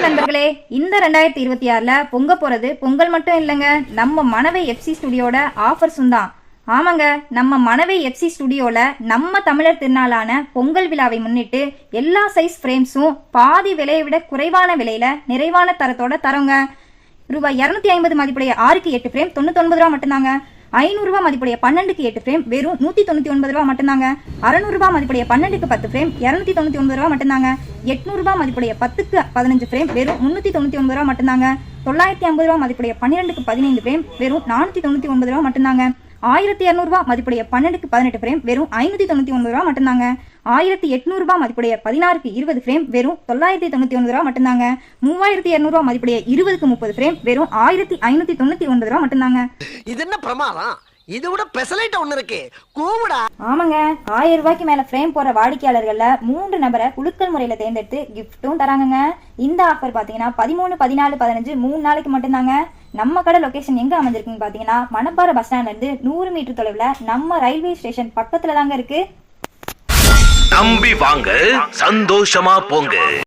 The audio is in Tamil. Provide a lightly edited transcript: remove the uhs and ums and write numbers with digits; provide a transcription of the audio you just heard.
நண்பர்களே, இந்த 2026ல பொங்க போறது பொங்கல் மட்டும் இல்லைங்க, நம்ம மனவை எஃப்சி ஸ்டுடியோட ஆஃபர்ஸும் தான். ஆமாங்க, நம்ம மனவை எஃப்சி ஸ்டுடியோல நம்ம தமிழர் திருநாளான பொங்கல் விழாவை முன்னிட்டு எல்லா சைஸ் ஃப்ரேம்ஸும் பாதி விலையை விட குறைவான விலையில நிறைவான தரத்தோட தரோங்க. ரூபாய் 250 மதிப்புடைய 6க்கு 8 ஃப்ரேம் 99 ரூபா மட்டும்தாங்க. 500 ரூபாய் மதிப்புடைய 12க்கு 8 ஃப்ரேம் வெறும் 199 ரூபா மட்டும்தாங்க. 600 ரூபாய் மதிப்புடைய 12க்கு 10 ஃப்ரேம் 299 ரூபா மட்டும்தாங்க. 800 ரூபாய் மதிப்புடைய 10க்கு 15 ஃப்ரேம் வெறும் 399 ரூபா மட்டும்தாங்க. 950 ரூபாய் மதிப்புடைய 12க்கு 15 ஃப்ரேம் வெறும் 499 ரூபா மட்டும்தாங்க. 1200 ரூபாய் மதிப்புடைய 12க்கு 18 ஃப்ரேம் வெறும் 599 ரூபா மட்டும்தாங்க. 1800 ரூபாய் மதிப்புடைய 16க்கு 20 ஃப்ரேம் வெறும் 999 ரூபா மட்டும்தாங்க. 3200 ரூபாய் மதிப்புடைய 20க்கு 30 ஃப்ரேம் வெறும் 1599 ரூபா மட்டும்தாங்க. இது என்ன பிரமாதம்? இது விட பெசலைட் ஒண்ணு இருக்கு கூவுடா. ஆமாங்க, 1000 ரூபாய்க்கு மேல ஃப்ரேம் போற வாடிக்கையாளர்கள்ல 3 நபரை குலுக்கல் முறையில தேர்ந்தெடுத்து கிஃப்ட்டும் தராங்க. இந்த ஆஃபர் பாத்தீங்கன்னா 13, 14, 15 3 நாளைக்கு மட்டும்தாங்க. நம்ம கடை லொகேஷன் எங்க அமைஞ்சிருக்குன்னு பாத்தீங்கன்னா மணப்பாறை பஸ் ஸ்டாண்ட்ல இருந்து 100 மீட்டர் தொலைவுல நம்ம ரயில்வே ஸ்டேஷன் பக்கத்துல தாங்க இருக்கு. நம்பி வாங்க, சந்தோஷமா போங்க.